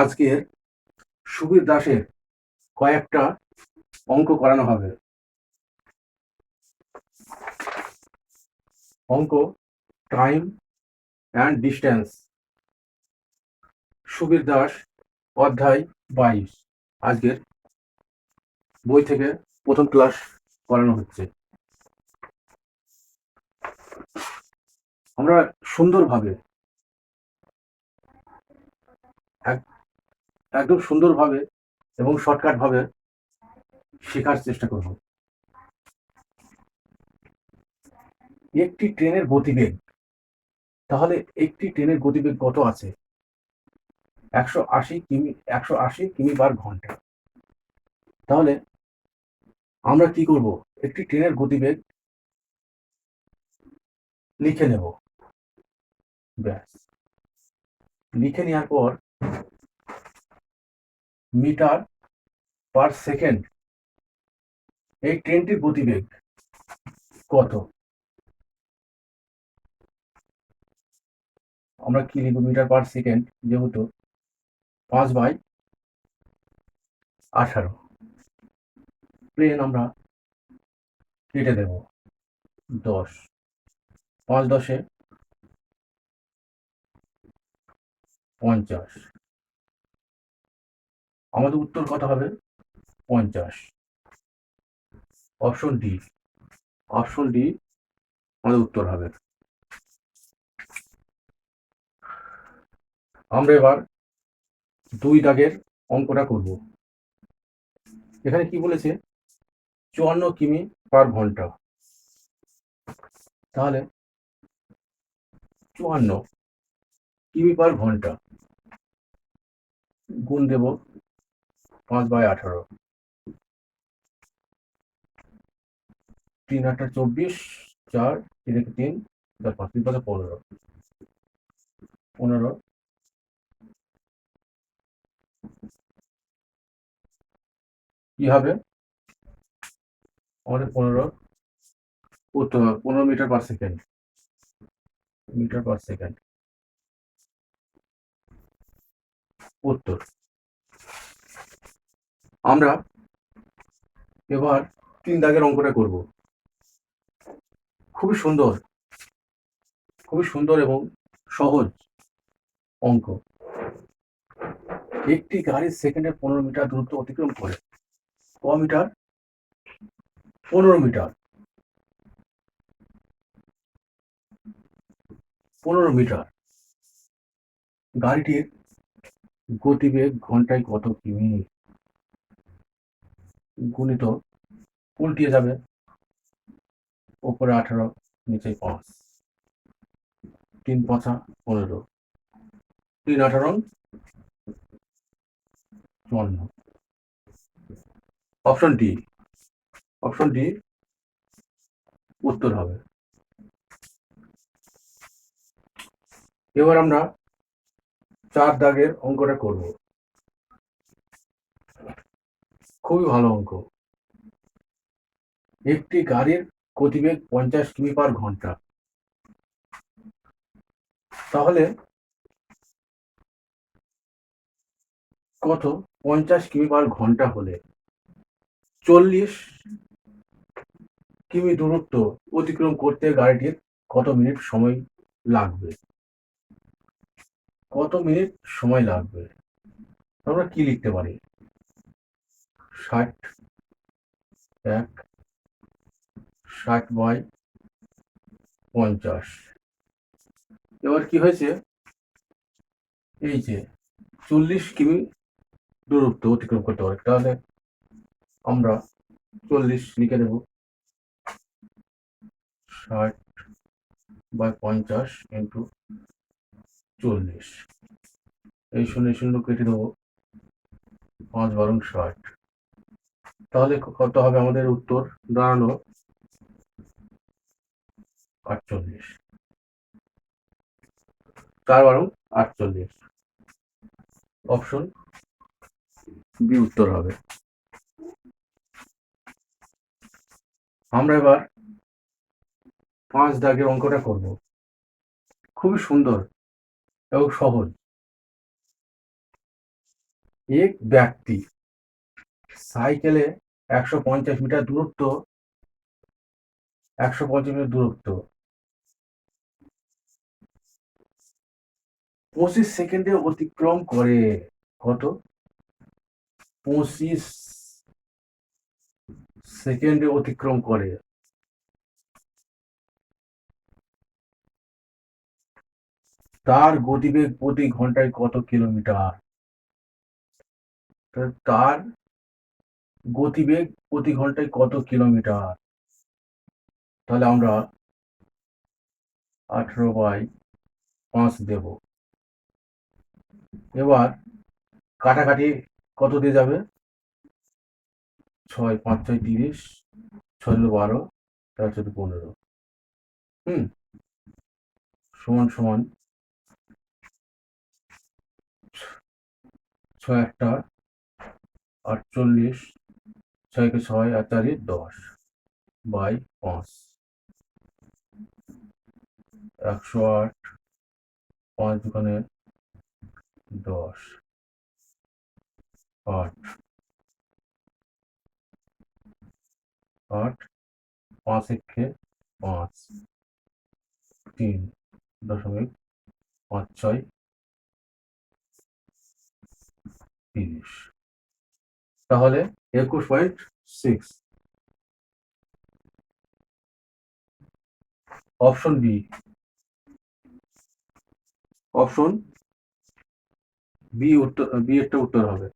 আজকের সুবীর দাসের কয়েকটা অঙ্ক করানো হবে। অঙ্ক time and distance, Subir Das, অধ্যায় 22। আজকের বই থেকে প্রথম ক্লাস করানো হচ্ছে। আমরা সুন্দরভাবে একদম সুন্দরভাবে এবং শর্টকাটভাবে শেখার চেষ্টা করব। একটি ট্রেনের গতিবেগ, তাহলে একটি ট্রেনের গতিবেগ কত আছে? 180 কিমি/ঘন্টা। তাহলে আমরা কি করব? একটি ট্রেনের গতিবেগ লিখে নেব। ব্যাস, লিখে নেওয়ার পর মিটার পার সেকেন্ড এই ট্রেনটির গতিবেগ কত? আমরা কি লিখব? মিটার পার সেকেন্ড যেহেতু 5/18। ট্রেন আমরা কেটে দেব 10, 5×10 = 50। আমাদের উত্তর কত হবে? 50। অপশন ডি, অপশন ডি আমাদের উত্তর হবে। আমরা এবার 2 দাগের অঙ্কটা করব। এখানে কি বলেছে? 54 কিমি/ঘন্টা। তাহলে 54 কিমি/ঘন্টা গুণ দেব 5/18। 3×8 = 24, 4, 3×3 = 5, 3×5 = 15। কি হবে? আমাদের 15 উত্তর হবে 15 metre per second. Metre per second উত্তর। আমরা এবার 3 দাগের অঙ্কটা করব। খুবই সুন্দর, খুবই সুন্দর এবং সহজ অঙ্ক। একটি গাড়ি সেকেন্ডে 15 মিটার দূরত্ব অতিক্রম করে। ক মিটার? 15 মিটার। 15 মিটার। গাড়িটির গতিবেগ ঘন্টায় কত কিমি? গুণিত উল্টিয়ে যাবে, ওপরে 18 নিচে 5, 3×5 = 15, 3×18 = 54। অপশন ডি, অপশন ডি উত্তর হবে। এবার আমরা 4 দাগের অঙ্কটা করব। খুবই ভালো অঙ্ক। একটি গাড়ির গতিবেগ 50 কিমি/ঘন্টা। তাহলে কত? 50 কিমি/ঘন্টা হলে 40 কিমি দূরত্ব অতিক্রম করতে গাড়িটির কত মিনিট সময় লাগবে? কত মিনিট সময় লাগবে? আমরা কি লিখতে পারি? 60, 1, 60/50। এবার কি হয়েছে? এই যে 40 কিমি দূরত্ব অতিক্রম করতে পারে, তাহলে আমরা 40 লিখে দেব। 60/50 × 40। এই 0 কেটে দেবো, 5×12 = 60। তাহলে কত হবে? আমাদের উত্তর দাঁড়ালো 48। 4×12 = 48। অপশন বি উত্তর হবে। আমরা এবার 5 দাগের অঙ্কটা করব। খুবই সুন্দর এবং সহজ। এক ব্যক্তি সাইকেলে 150 মিটার দূরত্ব 25 সেকেন্ডে অতিক্রম করে। কত? 25 সেকেন্ডে অতিক্রম করে। তার গতিবেগ প্রতি ঘন্টায় কত কিলোমিটার? তার গতিবেগ প্রতি ঘন্টায় কত কিলোমিটার? তাহলে আমরা 18/5 দেব। এবার কাটাকাটি কত দিয়ে যাবে? 6 5 6 30, 6 12, 4 14 15। হুম, সমান সমান 6 একটা 48, 6 কে 6 আর 4 10 বাই 5, 108, 5 দোকানে 10, 8 8, 5 একে 5, 3.56 30। তাহলে 21.6। অপশন বি, অপশন বি উত্তর, বি এরটা উত্তর হবে।